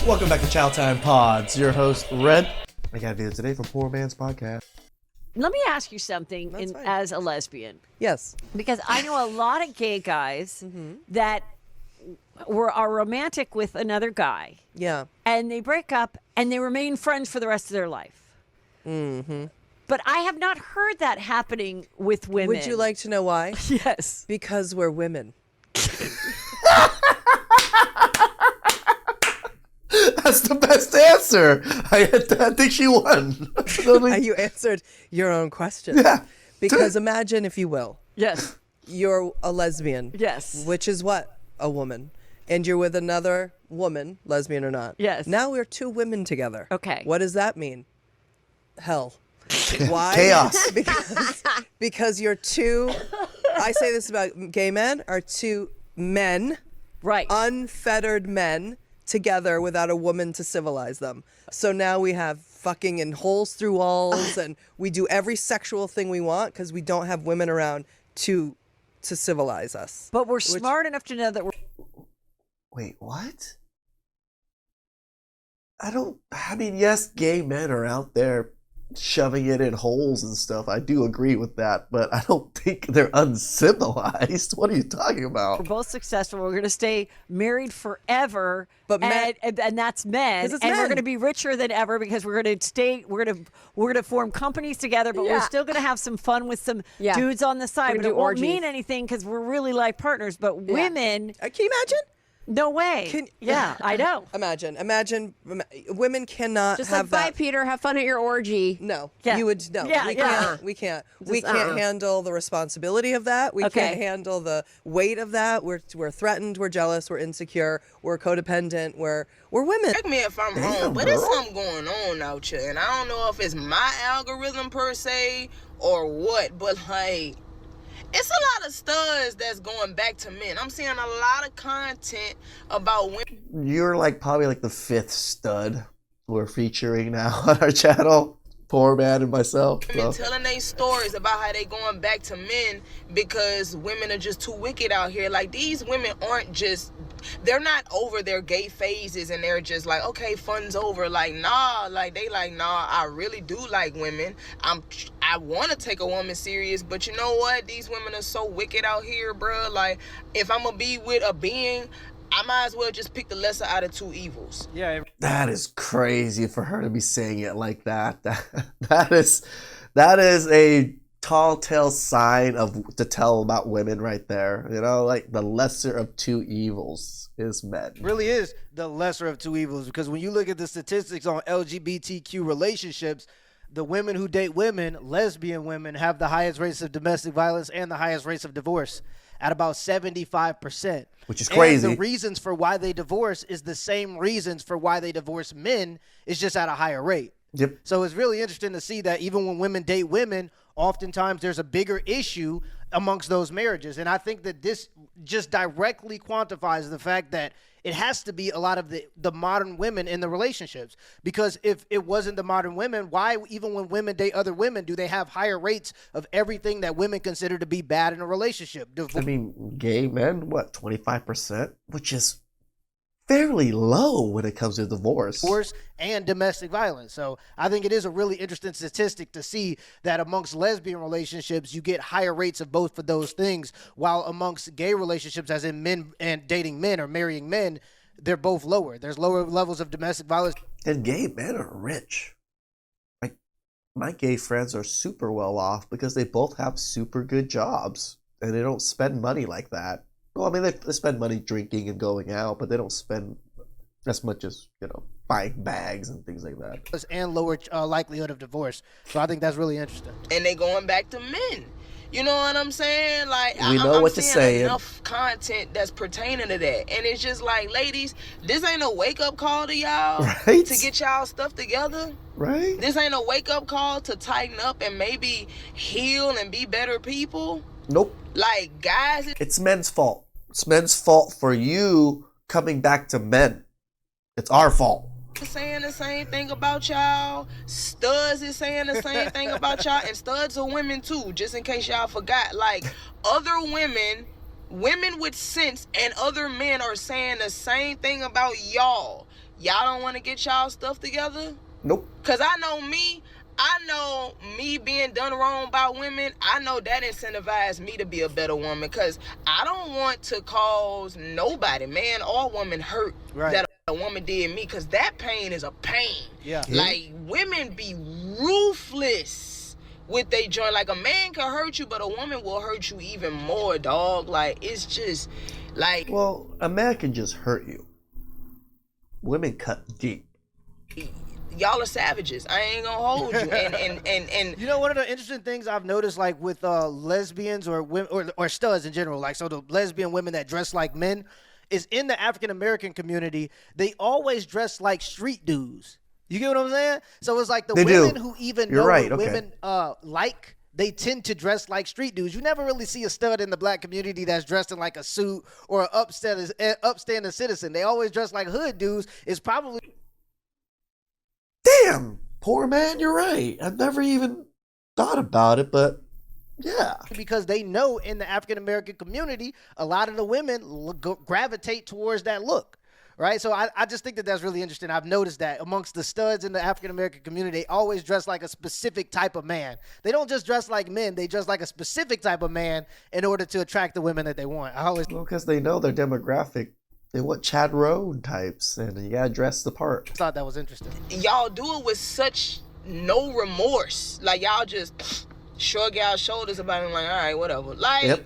Welcome back to Chow Time Pods. Your host, Red. I got a video today from Poor Man's Podcast. Let me ask you something as a lesbian. Yes. Because I know a lot of gay guys that are romantic with another guy. Yeah. And they break up and they remain friends for the rest of their life. Mm-hmm. But I have not heard that happening with women. Would you like to know why? Yes. Because we're women. That's the best answer. I think she won. You answered your own question. Yeah. Because imagine, if you will, Yes. you're a lesbian. Yes. Which is what? A woman. And you're with another woman, lesbian or not. Yes. Now we're two women together. Okay. What does that mean? Hell. Why? Chaos. Because you're two, I say this about gay men, are two men, Right. unfettered men, together without a woman to civilize them. So now we have fucking in holes through walls, and we do every sexual thing we want because we don't have women around to civilize us. But we're smart enough to know that we're... Wait, what? Yes, gay men are out there shoving it in holes and stuff. I do agree with that, but I don't think they're uncivilized. What are you talking about? We're both successful. We're going to stay married forever. But and that's men. 'Cause And it's we're men. going to be richer than ever because we're going to form companies together, but we're still going to have some fun with some dudes on the side. We're But gonna it do won't orgies. mean anything because we're really life partners. But women, Can you imagine? no way. I know. Imagine women cannot Just have like, bye, that. Peter, have fun at your orgy. No, Yeah. you would no. Yeah, we yeah. can't. We can't. We can't handle the responsibility of that. We Okay. can't handle the weight of that. We're threatened. We're jealous. We're insecure. We're codependent. We're women. Correct me if I'm wrong, but there's something going on out here, and I don't know if it's my algorithm per se or what, but like, it's a lot of studs that's going back to men. I'm seeing a lot of content about women. You're probably the fifth stud we're featuring now on our channel. Poor Man and myself. So. Telling their stories about how they going back to men because women are just too wicked out here. Like, these women aren't just, they're not over their gay phases and they're just like, okay, fun's over. Like, nah, I really do like women. I want to take a woman serious, but you know what? These women are so wicked out here, bro. Like, if I'm gonna be with a being, I might as well just pick the lesser out of two evils. Yeah, that is crazy for her to be saying it like that. That is a tall tale sign to tell about women right there. You know, the lesser of two evils is men. Really is the lesser of two evils, because when you look at the statistics on LGBTQ relationships, the women who date women, lesbian women, have the highest rates of domestic violence and the highest rates of divorce at about 75%. Which is crazy. And the reasons for why they divorce is the same reasons for why they divorce men. It's just at a higher rate. Yep. So it's really interesting to see that even when women date women, oftentimes there's a bigger issue amongst those marriages. And I think that this just directly quantifies the fact that it has to be a lot of the modern women in the relationships. Because if it wasn't the modern women, why, even when women date other women, do they have higher rates of everything that women consider to be bad in a relationship? Gay men, 25%? Which is fairly low when it comes to divorce. Divorce and domestic violence. So I think it is a really interesting statistic to see that amongst lesbian relationships, you get higher rates of both of those things, while amongst gay relationships, as in men and dating men or marrying men, they're both lower. There's lower levels of domestic violence. And gay men are rich. My gay friends are super well off because they both have super good jobs and they don't spend money like that. Well, they spend money drinking and going out, but they don't spend as much as, buying bags and things like that. And lower likelihood of divorce. So I think that's really interesting. And they going back to men. You know what I'm saying? Like, We know what you're saying. Enough content that's pertaining to that. And it's just like, ladies, this ain't a wake-up call to y'all. Right? To get y'all stuff together. Right? This ain't a wake-up call to tighten up and maybe heal and be better people. Nope. Like, guys, It's men's fault. It's men's fault for you coming back to men. It's our fault. saying the same thing about y'all. Studs is saying the same thing about y'all. And studs are women too, just in case y'all forgot. Like, other women with sense and other men are saying the same thing about y'all. y'all don't want to get y'all stuff together? Nope. Cause I know me being done wrong by women, I know that incentivized me to be a better woman. Cause I don't want to cause nobody, man or woman, hurt that a woman did me. Cause that pain is a pain. Yeah. Like, women be ruthless with they joint. Like, a man can hurt you, but a woman will hurt you even more, dog. Like, it's just like, Well, a man can just hurt you. Women cut deep. y'all are savages. I ain't gonna hold you. And You know, one of the interesting things I've noticed, like with lesbians or women or studs in general, like so the lesbian women that dress like men, is in the African American community, they always dress like street dudes. You get what I'm saying? So it's like the They women do. who even You're know right, what okay. women like, they tend to dress like street dudes. You never really see a stud in the black community that's dressed in like a suit or an upstanding citizen. They always dress like hood dudes. It's probably Damn, poor man, you're right. I've never even thought about it, but yeah. because they know in the African American community, a lot of the women gravitate towards that look. Right. So I just think that that's really interesting. I've noticed that amongst the studs in the African American community, they always dress like a specific type of man. They don't just dress like men. They dress like a specific type of man in order to attract the women that they want. I always Well, because they know their demographic. They want Chad Road types, and you gotta dress the part. thought that was interesting. y'all do it with such no remorse. Like, y'all just shrug y'all shoulders about it, like, all right, whatever. Like, Yep.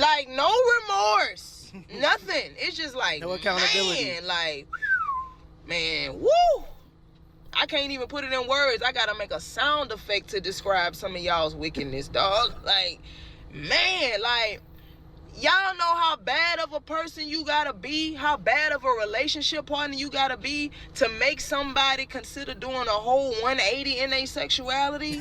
like no remorse. Nothing. It's just like, No accountability. Man, like, man, woo. I can't even put it in words. I gotta make a sound effect to describe some of y'all's wickedness, dog. Like, man, like, y'all know how bad of a person you gotta be, how bad of a relationship partner you gotta be to make somebody consider doing a whole 180 in their sexuality.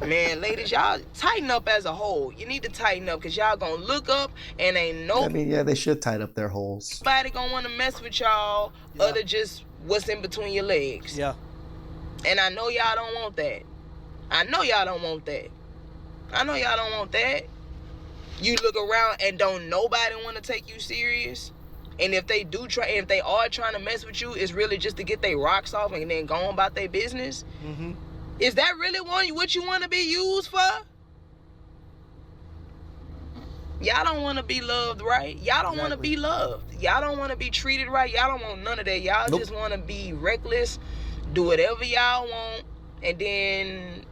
Man, ladies, y'all tighten up as a whole. You need to tighten up, because y'all gonna look up and ain't I mean, yeah, they should tighten up their holes. nobody gonna want to mess with y'all other just what's in between your legs. Yeah. And I know y'all don't want that. I know y'all don't want that. I know y'all don't want that. You look around and don't nobody want to take you serious. And if they do try, if they are trying to mess with you, it's really just to get their rocks off and then go on about their business. Mm-hmm. Is that really what you want to be used for? Y'all don't want to be loved right. Y'all don't want to be loved. Y'all don't want to be treated right. Y'all don't want none of that. Y'all Nope. just want to be reckless, do whatever y'all want, and then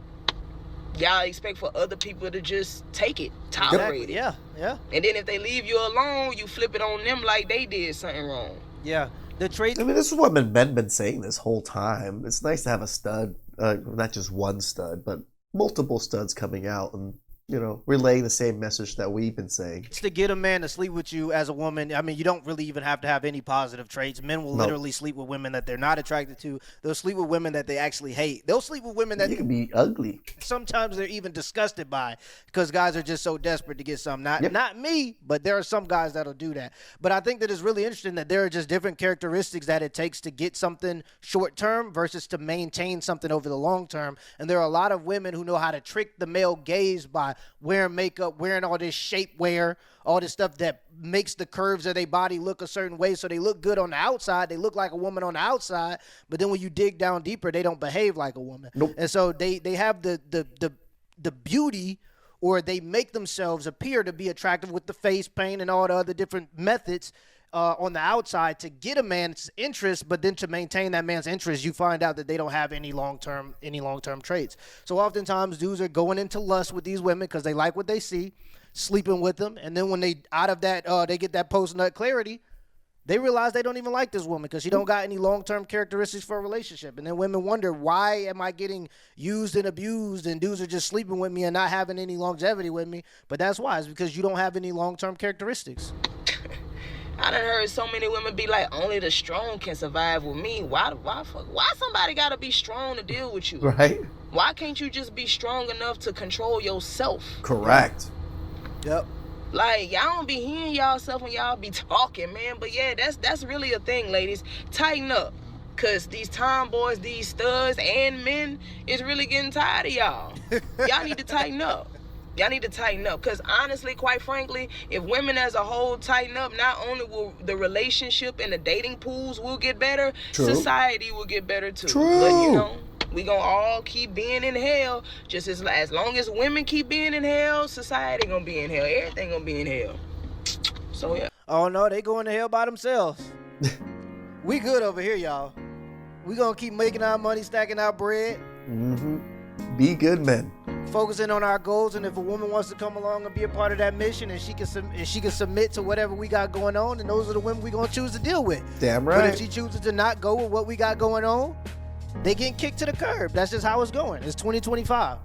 y'all expect for other people to just take it, tolerate it. Yeah. Yeah. And then if they leave you alone, you flip it on them like they did something wrong. Yeah. The trait. I mean, this is what men been saying this whole time. It's nice to have a stud, not just one stud, but multiple studs coming out and, you know, relaying the same message that we've been saying. It's to get a man to sleep with you as a woman. I mean, you don't really even have to have any positive traits. Men will No. literally sleep with women that they're not attracted to. They'll sleep with women that they actually hate. They'll sleep with women that You can be ugly. sometimes they're even disgusted by, because guys are just so desperate to get some. Yep. Not me, but there are some guys that'll do that. But I think that it's really interesting that there are just different characteristics that it takes to get something short term versus to maintain something over the long term. And there are a lot of women who know how to trick the male gaze by wearing makeup, wearing all this shapewear, all this stuff that makes the curves of their body look a certain way, so they look good on the outside. They look like a woman on the outside, but then when you dig down deeper, they don't behave like a woman. Nope. And so they have the beauty, or they make themselves appear to be attractive with the face paint and all the other different methods on the outside to get a man's interest, but then to maintain that man's interest, you find out that they don't have any long-term traits. So oftentimes dudes are going into lust with these women because they like what they see, sleeping with them, and then when they out of that they get that post-nut clarity, they realize they don't even like this woman because she don't got any long-term characteristics for a relationship. And then women wonder, why am I getting used and abused and dudes are just sleeping with me and not having any longevity with me? But that's why. It's because you don't have any long-term characteristics. I done heard so many women be like, only the strong can survive with me. Why somebody gotta be strong to deal with you? Right? Why can't you just be strong enough to control yourself? Correct. Yep. Like, y'all don't be hearing y'allself when y'all be talking, man. But yeah, that's really a thing, ladies. Tighten up. Cause these tomboys, these studs and men is really getting tired of y'all. Y'all need to tighten up. Y'all need to tighten up, because honestly, quite frankly, if women as a whole tighten up, not only will the relationship and the dating pools will get better, True. society will get better too. True. But you know, we gonna all keep being in hell. Just as long as women keep being in hell, society gonna be in hell. Everything gonna be in hell. So yeah. Oh no, they going to hell by themselves. We good over here, y'all. We gonna keep making our money, stacking our bread. Be good men. Focusing on our goals, and if a woman wants to come along and be a part of that mission, and she can submit to whatever we got going on, and those are the women we gonna choose to deal with. Damn But right. if she chooses to not go with what we got going on, they getting kicked to the curb. That's just how it's going. It's 2025.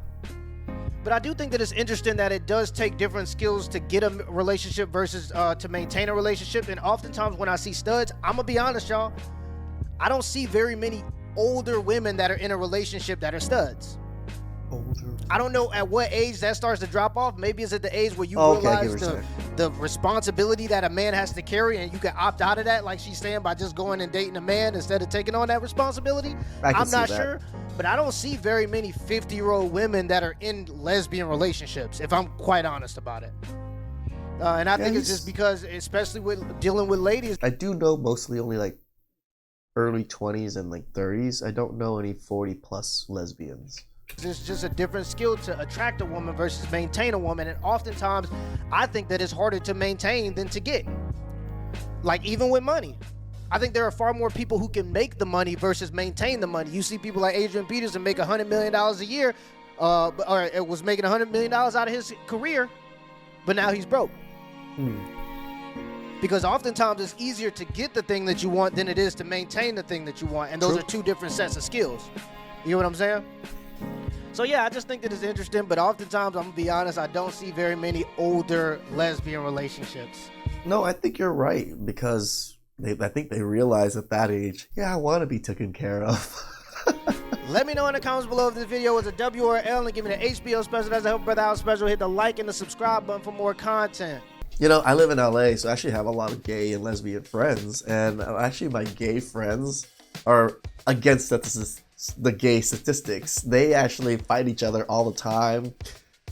But I do think that it's interesting that it does take different skills to get a relationship versus to maintain a relationship. And oftentimes when I see studs, I'm gonna be honest, y'all, I don't see very many older women that are in a relationship that are studs. Older. I don't know at what age that starts to drop off. Maybe it's at the age where you Okay, I get realize what you're the responsibility that a man has to carry, and you can opt out of that, like she's saying, by just going and dating a man instead of taking on that responsibility. I'm not sure, but I don't see very many 50-year-old women that are in lesbian relationships, if I'm quite honest about it. And I think it's just because, especially with dealing with ladies. I do know mostly only like early 20s and like 30s. I don't know any 40 plus lesbians. It's just a different skill to attract a woman versus maintain a woman, and oftentimes I think that it's harder to maintain than to get. Like even with money, I think there are far more people who can make the money versus maintain the money. You see people like Adrian Peterson make $100 million a year, or it was making $100 million out of his career, but now he's broke. Because oftentimes it's easier to get the thing that you want than it is to maintain the thing that you want, and those are two different sets of skills. You know what I'm saying? So yeah, I just think that it's interesting, but oftentimes, I'm gonna be honest, I don't see very many older lesbian relationships. No, I think you're right, because I think they realize at that age, yeah, I want to be taken care of. Let me know in the comments below if this video was a W or an L, and give me the HBO special. That's a Help Brother Out special. Hit the like and the subscribe button for more content. You know, I live in LA, so I actually have a lot of gay and lesbian friends, and actually my gay friends are against the gay statistics. They actually fight each other all the time.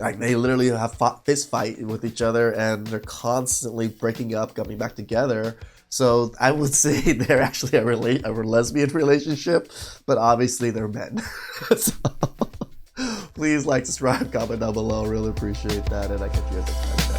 Like they literally have fist fight with each other, and they're constantly breaking up, coming back together. So I would say they're actually a lesbian relationship, but obviously they're men. So please like, subscribe, comment down below. Really appreciate that, and I catch you guys next time.